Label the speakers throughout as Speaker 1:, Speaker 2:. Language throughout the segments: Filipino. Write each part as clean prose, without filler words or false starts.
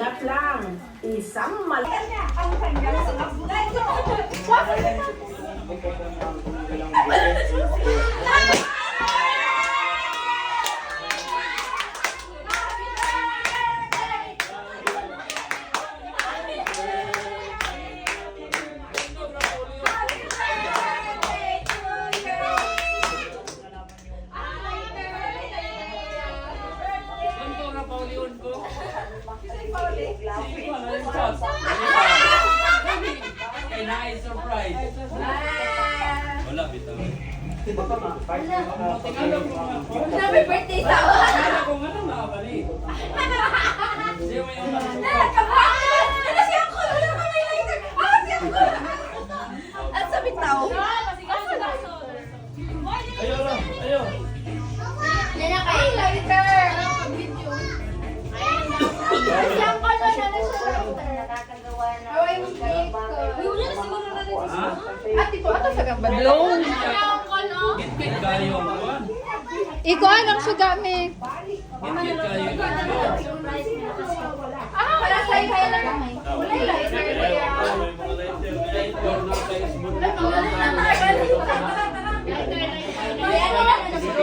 Speaker 1: Ingat lang. Isang mali.
Speaker 2: Ang kanyang sarap.
Speaker 3: Surprise. Wala bitaw.
Speaker 2: Happy birthday sa
Speaker 3: Wala ko ano na bali. Siya may una.
Speaker 2: Ano si Uncle? Wala ka may lighter. Si Uncle. At sa bitaw.
Speaker 3: Ayo.
Speaker 2: Yan na kay lighter. Si Uncle na siya lighter. Away mo cake. Wala na siguro na rin. Ate ko, ato sa
Speaker 4: Badlong.
Speaker 3: Git kayo ang kuwan.
Speaker 4: Ikaw lang siya gamit.
Speaker 3: Git kayo.
Speaker 2: Wala sa kaya lang. Wala lighter.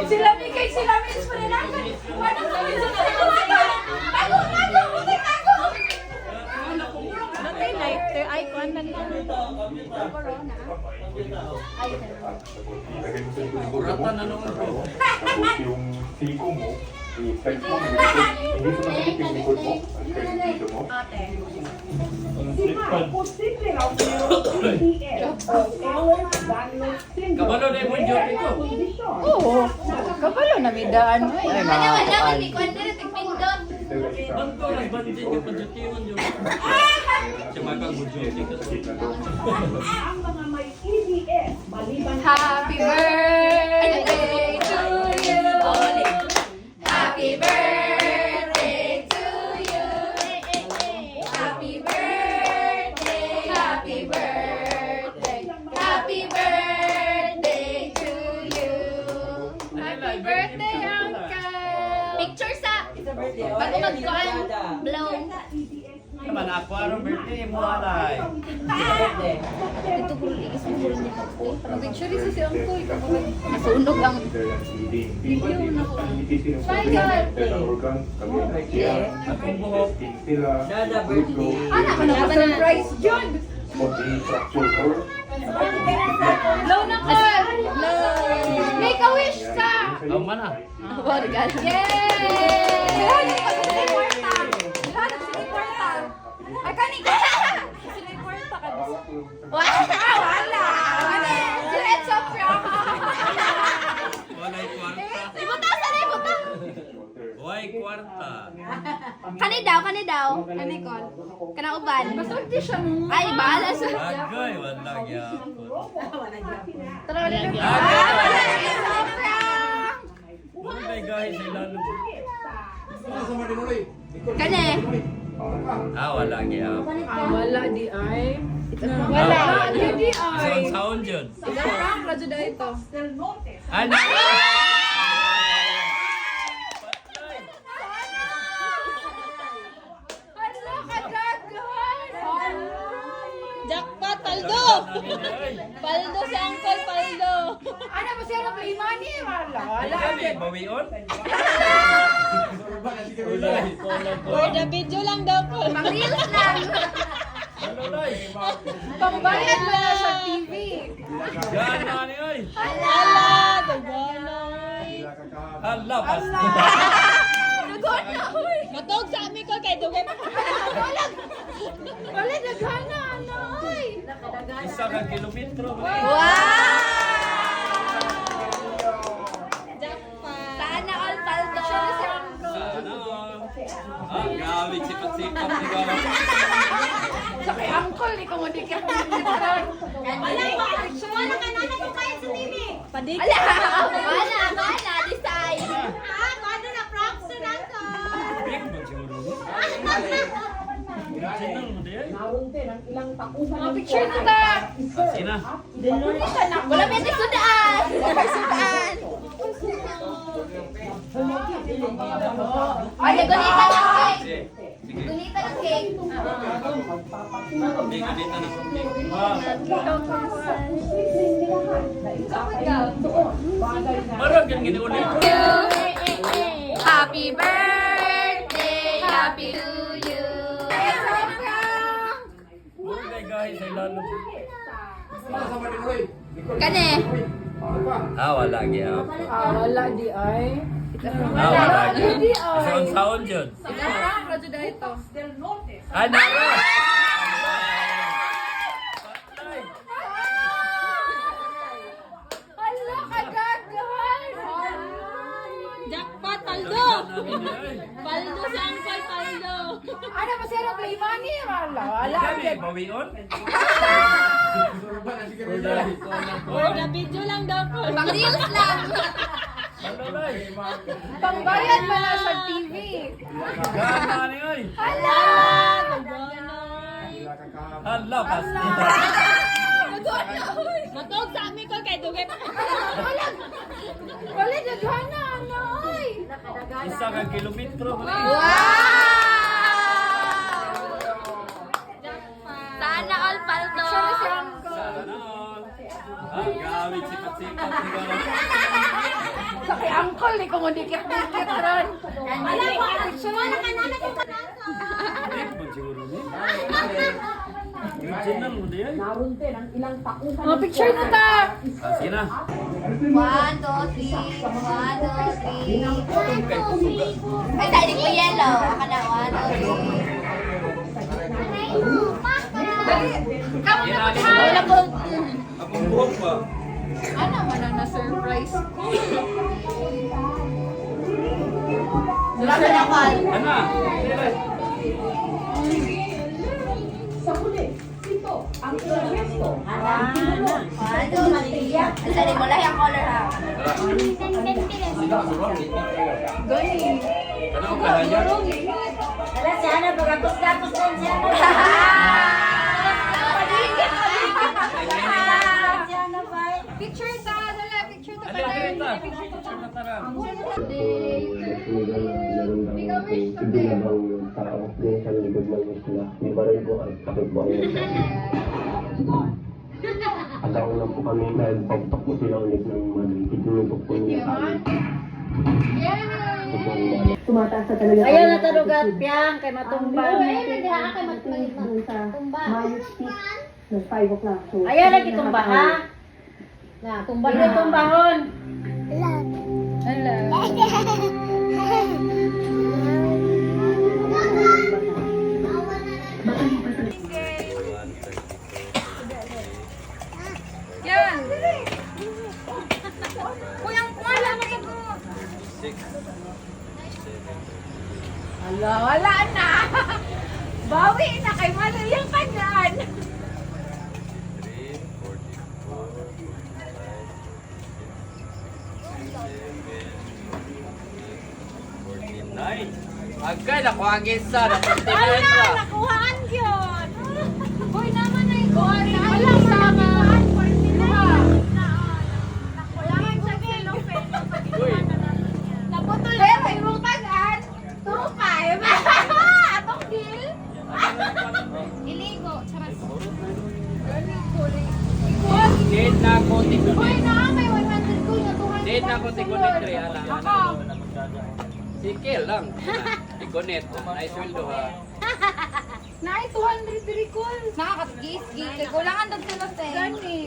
Speaker 2: Sila Mikay, sila Mitch, pananakan. Paano kami sa tago!
Speaker 4: Natay lighter. Ay, kuwan na lang.
Speaker 3: Kuratan na naman ko.
Speaker 5: Tapos yung siko mo, i-flex mo, hindi sa nakikip yung likod mo, ang kayo dito mo.
Speaker 1: Posible raw mayroong PDS o Ellen Daniel Syndrome.
Speaker 3: Kabalo na yung joke ko.
Speaker 1: Kondisyon.
Speaker 4: Oo. Kapalo na may daan mo. Ay,
Speaker 2: Wala, hindi ko hindi tigpindot.
Speaker 3: Banto lang banjin yung panjutiwan yung. Siya makagudyote kasi.
Speaker 1: Ang mga may PDS, maliban
Speaker 2: Happy birthday to you. Happy birthday to you. Happy birthday, happy birthday, happy birthday to you.
Speaker 3: Happy birthday,
Speaker 2: Uncle. Picture sa bago mag-call, blow.
Speaker 3: Naman ako ang birthday mo alay.
Speaker 4: Ito ko ligis mo rin niya ako. Mag-picture isa si Uncle. Nasunog ang video na ko.
Speaker 3: Akong buhok.
Speaker 5: Dada birthday.
Speaker 2: Ano ka na surprise John? Blow na call. Make a wish ka.
Speaker 3: Ang mana.
Speaker 4: Wow, regalo.
Speaker 2: Yay! Lahat ng kwarta. Lahat ng kwarta. Ay, kani ka. Kwarta ka. Wala. Let's up
Speaker 3: Walay kwarta.
Speaker 2: Ibuta sa ibuta.
Speaker 3: Way kwarta.
Speaker 2: Kani daw. Kani call. Kana uban. Basta di siya mo. Ay, bahala sa.
Speaker 3: Agay, wala gyapon.
Speaker 4: Tara, wala na.
Speaker 3: Ay guys, ilalo.
Speaker 2: Kani.
Speaker 3: Wala gyapon.
Speaker 4: Wala di ay.
Speaker 2: Wala.
Speaker 4: Di ay.
Speaker 3: Sound yun.
Speaker 4: Prank na dyan ito.
Speaker 3: Ano?
Speaker 2: Hello, ka-dragon.
Speaker 4: Jackpot, paldo! Paldo si Uncle, paldo.
Speaker 2: Ano ba siya na play money? Wala.
Speaker 3: Bawion?
Speaker 4: For the video lang daw po.
Speaker 2: Pang-reels lang.
Speaker 3: Ano lay?
Speaker 2: Pambayad mo na sa TV.
Speaker 3: Gana ni oy.
Speaker 4: Ala, daganoy.
Speaker 3: Hala pas.
Speaker 2: Nagod na, uy.
Speaker 4: Matog sa amin ko kay Dugay.
Speaker 2: Wala, nagana, ano, uy.
Speaker 3: Isa ka kilometro.
Speaker 2: Wow!
Speaker 4: Jackpot.
Speaker 2: Sana all paldo.
Speaker 3: Sana. Ang gawin sipat-sipat ni Gawa.
Speaker 2: Sa kay Uncle, ikaw mo di ka.
Speaker 6: Wala ba? Wala ka na kung kaya sa TV.
Speaker 4: Padik.
Speaker 2: Wala, design.
Speaker 6: Ha? Kano na props na to?
Speaker 3: Big ba siguro? Sinang mo diyan?
Speaker 2: Mga picture ko ba?
Speaker 3: Sina?
Speaker 2: Wala may sudaan. Ay, nagulita na, uy.
Speaker 3: Sige.
Speaker 2: Gunita ng cake.
Speaker 3: May ganito na. Marag yung giniulit ko.
Speaker 4: Happy birthday, happy to you.
Speaker 3: Buhay guys, ay lalo.
Speaker 4: Kani?
Speaker 3: Wala gyud.
Speaker 1: Wala di ay.
Speaker 3: Wala gyud. Saon jud.
Speaker 4: Sinarang radyo na ito.
Speaker 3: Ano?
Speaker 4: Hala, kagagay!
Speaker 6: Jackpot, paldo! Paldo si Uncle, paldo!
Speaker 4: Ano ba siya play money? Wala.
Speaker 3: Bawion?
Speaker 6: Uy, na-video lang daw po.
Speaker 4: Pang reels lang. Pangbayad pa na sa TV.
Speaker 3: Gana ni oy.
Speaker 4: Hala!
Speaker 3: Hello, pasti.
Speaker 6: Matog sa amin ko kay Dugay pa.
Speaker 4: Wala na gana, ano oy.
Speaker 3: Isa ka kilometro.
Speaker 4: Wow! Sana all paldo.
Speaker 3: Sana all. Ang gamit sipat-sipat ni Gana.
Speaker 4: Sa kay uncle ni kung dikit-dikit ron.
Speaker 6: Alam mo, wala ka namin yung panasa.
Speaker 3: Siguro ni. Original mo di ay.
Speaker 1: Narunte ng ilang taon.
Speaker 4: Mga picture na ta.
Speaker 3: Sige na.
Speaker 2: 1, 2, 3. 1, 2, 3. Ay, dali ko yellow. Ako na, 1, 2, 3.
Speaker 4: Kamu na pa. Wala ko.
Speaker 3: Akong buhok pa.
Speaker 4: Ano man ang na-surprise ko?
Speaker 2: Grabe na, Val.
Speaker 3: Ana.
Speaker 1: Sa huli, ito ang resto.
Speaker 2: 1, 2, 3. Ang dali mo lang yung color, ha?
Speaker 4: Gani.
Speaker 3: Ano ka hanya?
Speaker 6: Wala siya na, pagkapos-tapos lang siya.
Speaker 4: Picture ta, dala, picture ta.
Speaker 3: Ali kita. Picture na tara.
Speaker 5: Agaw na po kami dahil pagpak po sila ulit ng mali. Itinutok po niya kami.
Speaker 1: Tumataas na talaga.
Speaker 6: Ayaw na tarugat, piyang, kay matumba.
Speaker 1: Tumba. Mayos peak ng 5 o'clock. So,
Speaker 6: Ayaw na kitumba, ha? Na, tumba na tumbahon.
Speaker 4: Hala. Yan. Kuyang wala mo sa ko.
Speaker 3: 6.
Speaker 4: Hala, wala na. Bawi na kay Malayang ka dyan.
Speaker 3: 49. Agay na ko ang isa na 49 ra.
Speaker 6: Nakuhaan yun.
Speaker 4: Hoy naman ay kuha na. Wala sa akin.
Speaker 6: Nakuhaan sa kilo,
Speaker 3: Uy.
Speaker 6: naputol.
Speaker 4: Pero imong pag-an. 2-5. Atong deal.
Speaker 6: Iligo. Charas.
Speaker 3: Date na ko
Speaker 4: Hoy
Speaker 3: tigunit.
Speaker 4: na, may 100 ko na 200.
Speaker 3: Date na ko tigunit re ana.
Speaker 4: Ako.
Speaker 3: Sikil lang. Tigunit. Ay sweldo ha.
Speaker 4: Nay, 200 very cool.
Speaker 2: Nakakasgis-gis. Kulangan dagto na sa
Speaker 4: Gani.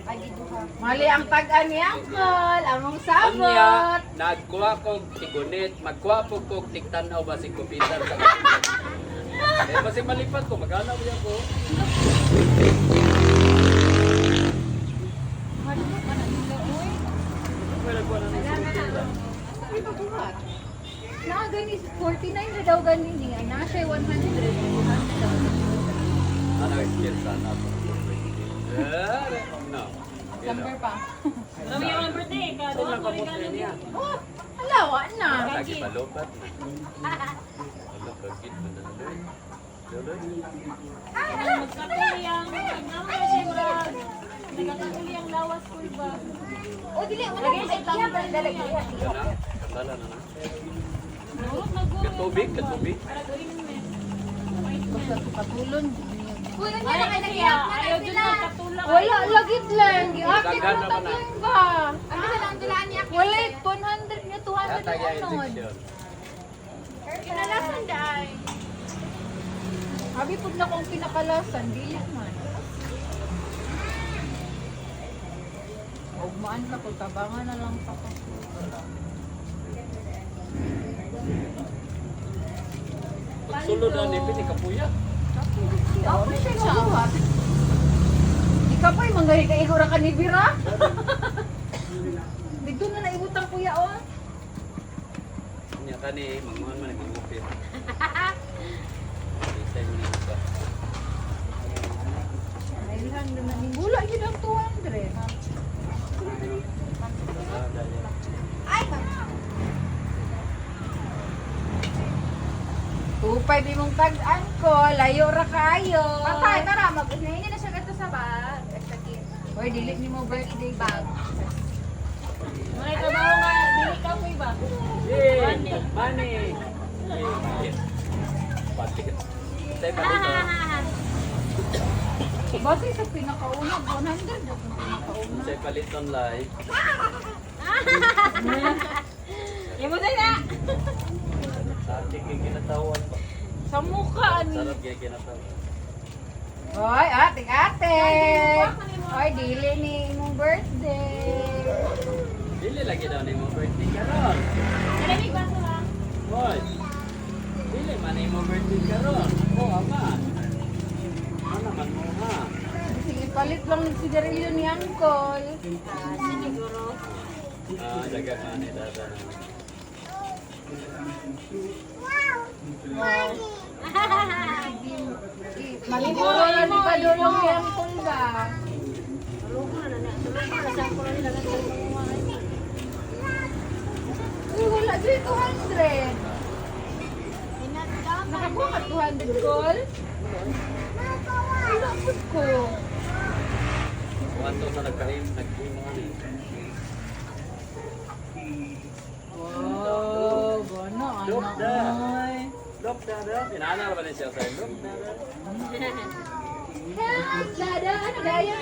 Speaker 2: Ay, dito ha.
Speaker 4: Mali ang pag-an ni Uncle. Among
Speaker 3: Anya,
Speaker 4: sabot.
Speaker 3: nagkuha ko tigunit, magkuha po ko tiktanaw ba si kupitan sa. Eh basi malipat ko, magana mo yan ko.
Speaker 4: Na gani 49 na daw gani niya. Na siya 100.
Speaker 3: Ano skill sana po. No.
Speaker 4: Number pa.
Speaker 6: Kami yung birthday,
Speaker 3: Ito lang kamutin niya.
Speaker 4: Oh, alawa na.
Speaker 3: Lagi palupat na. Ano kagit mo na doon?
Speaker 6: magkatuliyang, naman na siya murag. Nagkatuliyang lawas ko ba?
Speaker 2: O, dili. Wala ko sa lang. Dali.
Speaker 3: Yan na. Katala na na.
Speaker 6: Naguro
Speaker 3: Tubig, katubig.
Speaker 6: Para gawin mo eh.
Speaker 4: Basta katulon.
Speaker 2: Uy, nandiyan na
Speaker 6: Ay,
Speaker 2: kayo
Speaker 6: kasi
Speaker 2: nag-iyak na
Speaker 6: ayaw dyan
Speaker 2: sila.
Speaker 6: magkatulak.
Speaker 4: Wala, lagit lang. Giakit
Speaker 3: Daghan
Speaker 4: mo
Speaker 3: naman na.
Speaker 4: tagyan ba?
Speaker 2: Ano sa lang dulaan niya?
Speaker 4: Wala, 100 niya, 200
Speaker 3: Yata
Speaker 4: na
Speaker 3: yung
Speaker 4: ano.
Speaker 3: injection.
Speaker 2: Kinalasan dahil.
Speaker 4: Habi po na kung pinakalasan, dili man. Ugmaan ka, pagkabangan na lang sa kasura.
Speaker 3: Pagsulod na nipin, ikapuya.
Speaker 4: Ako siya nabuhat. Ikaw pa yung mga hika-igura ka ni Bira. Dito na naibutang kuya o.
Speaker 3: Kanya ka ni, manguhan man nag-ingupit. Isay mo nito ba?
Speaker 4: Nailan naman yung gula, yun ang 200.
Speaker 2: Ay, mama.
Speaker 4: 2.5 mong tag-an ko, layo ra kayo.
Speaker 2: Patay, tara, mag-unahin na siya gato sa bag. Sakit.
Speaker 4: Hoy, dili ni mo birthday bag.
Speaker 6: Mga trabaho nga, dili ka po iba.
Speaker 3: Yay! Money! Yay! Pati ka. Tayo pa dito.
Speaker 4: Basta sa pinakauna, 100 na kung pinakauna.
Speaker 3: Tayo paliton live.
Speaker 6: Imo tayo na!
Speaker 3: Ate kay kinatawan ba?
Speaker 4: Sa mukha, ani.
Speaker 3: Sarap kay kinatawan.
Speaker 4: Hoy, ate. Hoy, dili ni imong birthday.
Speaker 3: Dili lagi daw ni mo birthday karon.
Speaker 6: Malamig ba sa lang?
Speaker 3: Hoy. Dili man ni mo birthday karon. Oh, ama. Ano man mo ha?
Speaker 4: Sige, palit lang ng sigarilyo ni Uncle.
Speaker 6: Siguro.
Speaker 3: Ah, jaga ka ni dada.
Speaker 4: Maniguro lang ni Padulong ni Uncle ba? Uy, wala dito 200. Nakakuha ka 200 call? Wala po ko.
Speaker 3: Kuanto na nagkahim mo ani.
Speaker 4: Wow, gano,
Speaker 3: Look
Speaker 4: anak
Speaker 3: da.
Speaker 4: ay.
Speaker 3: Look dada. Pinana ba ni siya sa look dada?
Speaker 4: Help, dada, ano daya?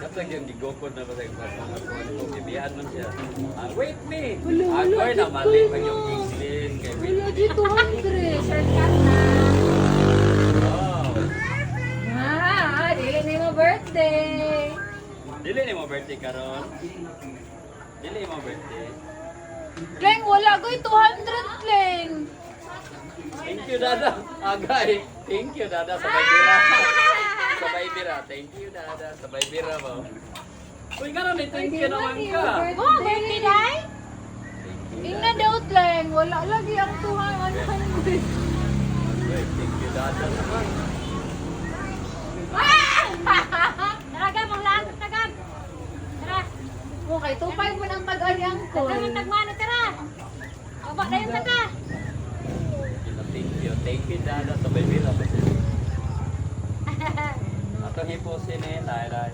Speaker 3: Kapag yung gigokod na ba sa kung ibihan man siya. Ah, wait me!
Speaker 4: Wala,
Speaker 3: Ako
Speaker 4: wala,
Speaker 3: ay
Speaker 4: dito
Speaker 3: namali pa
Speaker 4: na.
Speaker 3: yung English. Kay
Speaker 4: Wala dito 200.
Speaker 2: Shortcut na.
Speaker 3: Wow!
Speaker 4: Dili na mo birthday.
Speaker 3: Dili ni mo birthday karon. Dili mo birthday.
Speaker 4: Kleng, wala ko'y 200, Kleng.
Speaker 3: Thank you, Dada. Agay. Thank you, Dada. Sabay bira. Sabay bira. Thank you, Dada. Sabay bira ba? Uy, gano'n ni thank you naman ka.
Speaker 4: Oh, birthday, Day? Ingna daw, Kleng. Wala lagi ang 200.
Speaker 3: Uy, thank you, Dada naman.
Speaker 6: Nagam, ang lang, nagam. Tara,
Speaker 4: Okay, 2.5 mo ng tag-ari ang
Speaker 6: tara,
Speaker 4: call.
Speaker 6: tagmano, tara. Aba, dayon na ka.
Speaker 3: Thank you. Thank you, Dada. Sabay bira ba? Atong hipusin eh. Lai.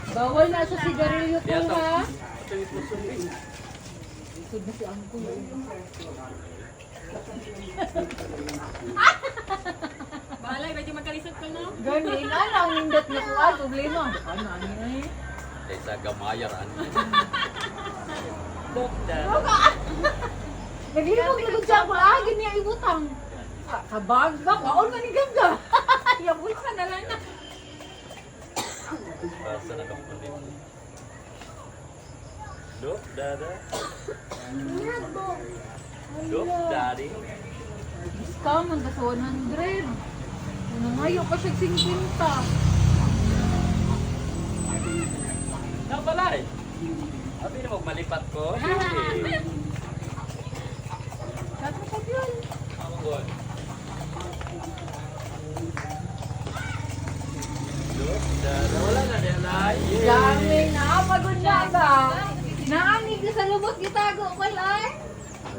Speaker 4: Bawal na sa sigarilyo ko,
Speaker 3: Di atong.
Speaker 4: ha?
Speaker 3: Atong hipusin eh.
Speaker 4: Isod na si Uncle.
Speaker 6: Balay, medyo magkalisod ko, no?
Speaker 4: Gani, alang nindot na ko. Problema. Ano, eh?
Speaker 3: Kaysa gamayaran. Look, Dada.
Speaker 4: Naglibog siya ako. Gani ang ibutang. Kabag ba? Kaon man ni ganda. Yabulsa na lang na.
Speaker 3: Basta nakapulit. Look, Dada. Look, Daddy.
Speaker 4: Discount man ka sa 100. Ano ngayon pa siya 50.
Speaker 3: Nabalay. Abi na magmalipat ko.
Speaker 4: Kaso pa yun.
Speaker 3: Good. Look, Dada. Wala na din ay.
Speaker 4: Dami na. Pagod na ba? Naanig na sa lubot gitago ko ay.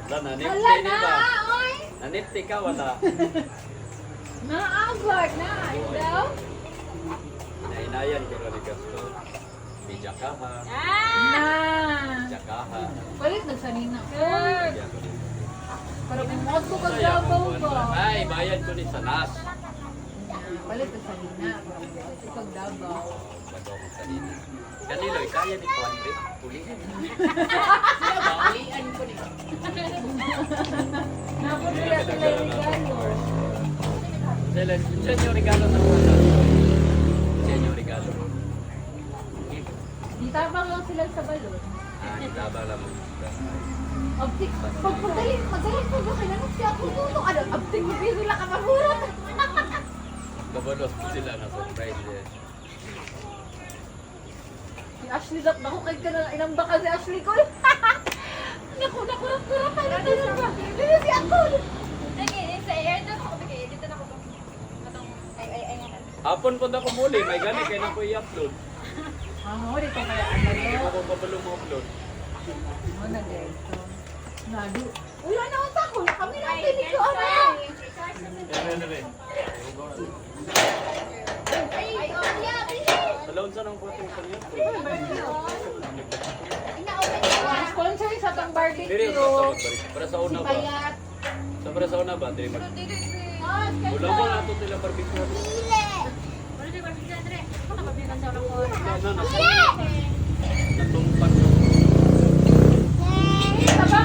Speaker 3: Wala na.
Speaker 4: Wala
Speaker 3: Nifty
Speaker 4: na.
Speaker 3: ba?
Speaker 4: Oy.
Speaker 3: Nanipti ka, wala.
Speaker 4: Naagwag na. Ayun daw.
Speaker 3: Nainayan ko rin gasto. Bijakaha.
Speaker 6: Ah!
Speaker 4: Na.
Speaker 3: Bijakaha.
Speaker 4: Palit nagsanina.
Speaker 3: Bigyan ko rin.
Speaker 6: ko kag
Speaker 3: Sayang ang
Speaker 6: Davao
Speaker 3: buwan
Speaker 6: ba?
Speaker 3: ba? Ay, bayad ko ni sa NAS.
Speaker 6: Palit ko sa Lina. Kag Davao.
Speaker 3: Bago ako sa dito. Kanilo, kaya ni 200. Pulihan.
Speaker 4: Balian ko ni.
Speaker 6: Napon nila sila yung regalo.
Speaker 3: Sila yung regalo ng mga. Sila yung regalo.
Speaker 6: Di tabang lang sila sa balon.
Speaker 3: Ah, itaba lang mo.
Speaker 2: Abtik, pagpagaling ko ba sila nung siya ako tuto? Ano, abtik mo biyo sila kamamurat.
Speaker 3: Kabalos po sila na surprise eh.
Speaker 6: Si Ashley Zap, naku, kahit ka na inamba ka si Ashley ko. Naku, nakurap-kurap ka na talaga.
Speaker 2: Dito si ako.
Speaker 3: Hapon po na ko muli, may gani kaya na ko i-upload.
Speaker 6: Ah, dito kaya
Speaker 3: Hindi
Speaker 6: ano.
Speaker 3: ko papalo mo upload.
Speaker 6: Ano na guys. Nadu.
Speaker 2: Wala na akong tako. Kami na ang pinito. Ano? Ay, yeah, bilis.
Speaker 3: Talon sa nang photo sa niyo.
Speaker 2: Ina-open ko ah.
Speaker 6: Sponsor sa tang
Speaker 3: Diri
Speaker 6: barbecue.
Speaker 3: sa sabot balik. Para sa una ba?
Speaker 2: Payat.
Speaker 3: Sa para sa una ba? Diri mag.
Speaker 2: Ah,
Speaker 3: Ulang mo na to sila barbecue.
Speaker 2: Pile.
Speaker 3: Na na. Natungpag.
Speaker 6: Taba